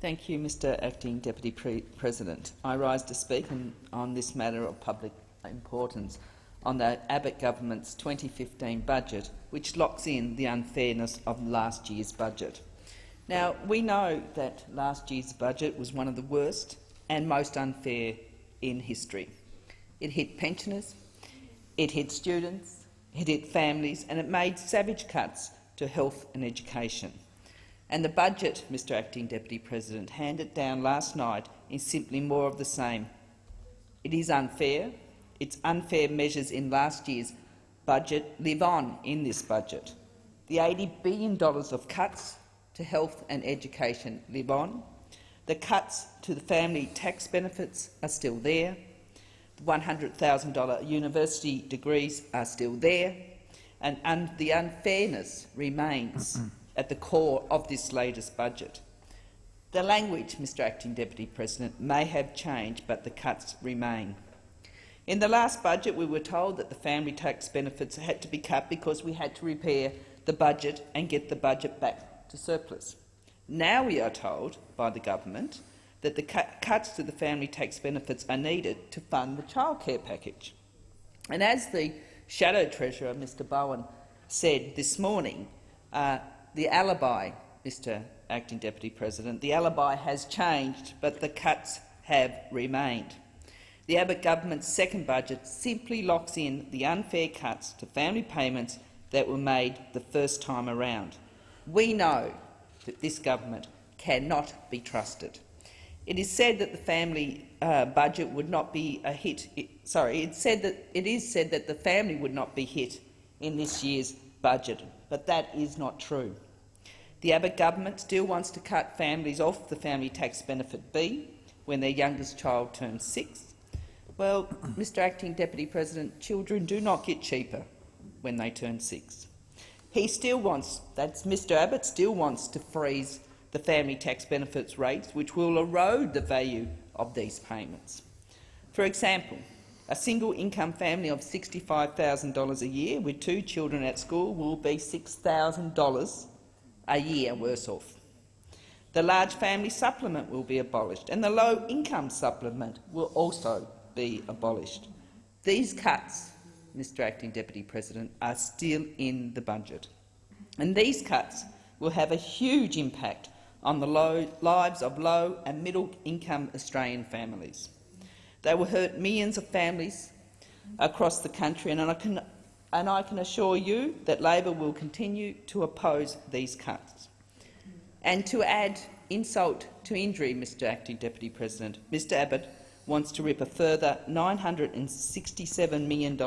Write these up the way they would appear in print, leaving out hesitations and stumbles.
Thank you, Mr Acting Deputy President. I rise to speak on this matter of public importance on the Abbott Government's 2015 budget, which locks in the unfairness of last year's budget. Now, we know that last year's budget was one of the worst and most unfair in history. It hit pensioners, it hit students, it hit families, and it made savage cuts to health and education. And the budget, Mr Acting Deputy President, handed down last night is simply more of the same. It is unfair. Its unfair measures in last year's budget live on in this budget. The $80 billion of cuts to health and education live on. The cuts to the family tax benefits are still there. The $100,000 university degrees are still there. And the unfairness remains at the core of this latest budget. The language, Mr Acting Deputy President, may have changed, but the cuts remain. In the last budget, we were told that the family tax benefits had to be cut because we had to repair the budget and get the budget back to surplus. Now we are told by the government that the cuts to the family tax benefits are needed to fund the childcare package. And as the Shadow Treasurer, Mr Bowen, said this morning, the alibi, Mr Acting Deputy President, the alibi has changed, but the cuts have remained. The Abbott Government's second budget simply locks in the unfair cuts to family payments that were made the first time around. We know that this government cannot be trusted. It is said that the family budget would not be a hit. It is said that the family would not be hit in this year's budget, but that is not true. The Abbott Government still wants to cut families off the family tax benefit B when their youngest child turns 6. Well, Mr Acting Deputy President, children do not get cheaper when they turn 6. He still wants, that's Mr Abbott, still wants to freeze the family tax benefits rates, which will erode the value of these payments. For example, a single-income family of $65,000 a year with 2 children at school will be $6,000 a year worse off. The large family supplement will be abolished, and the low-income supplement will also be abolished. These cuts, Mr Acting Deputy President, are still in the budget, and these cuts will have a huge impact on the lives of low and middle-income Australian families. They will hurt millions of families across the country, and I can assure you that Labor will continue to oppose these cuts. And to add insult to injury, Mr Acting Deputy President, Mr Abbott wants to rip a further $967 million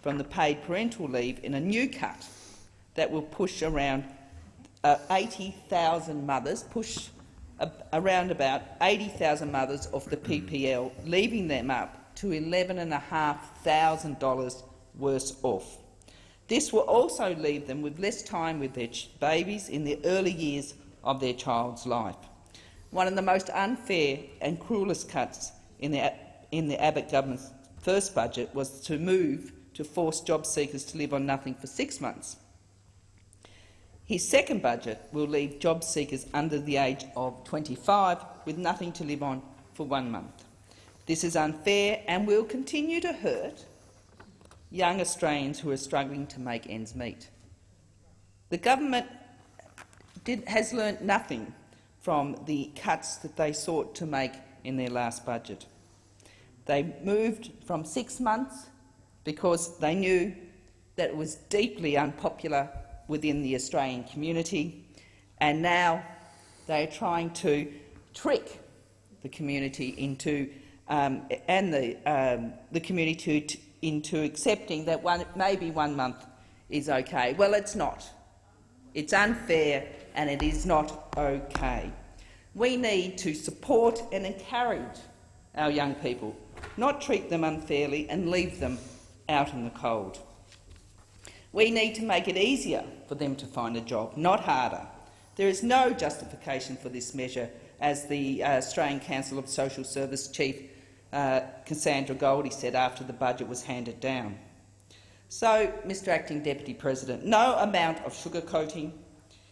from the paid parental leave in a new cut that will push around 80,000 mothers, around about 80,000 mothers off the PPL, leaving them up to $11,500 worse off. This will also leave them with less time with their babies in the early years of their child's life. One of the most unfair and cruelest cuts in the Abbott Government's first budget was to move to force job seekers to live on nothing for 6 months. His second budget will leave job seekers under the age of 25 with nothing to live on for 1 month. This is unfair and will continue to hurt young Australians who are struggling to make ends meet. The government has learnt nothing from the cuts that they sought to make in their last budget. They moved from 6 months because they knew that it was deeply unpopular within the Australian community, and now they are trying to trick the community into into accepting that maybe 1 month is okay. Well, it's not. It's unfair and it is not okay. We need to support and encourage our young people, not treat them unfairly and leave them out in the cold. We need to make it easier for them to find a job, not harder. There is no justification for this measure, as the Australian Council of Social Service Chief Cassandra Goldie said after the budget was handed down. So, Mr Acting Deputy President, no amount of sugarcoating,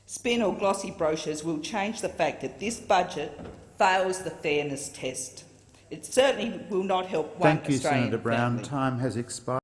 spin or glossy brochures will change the fact that this budget fails the fairness test. It certainly will not help one Thank you, Australian Senator Brown. family. Time has expired.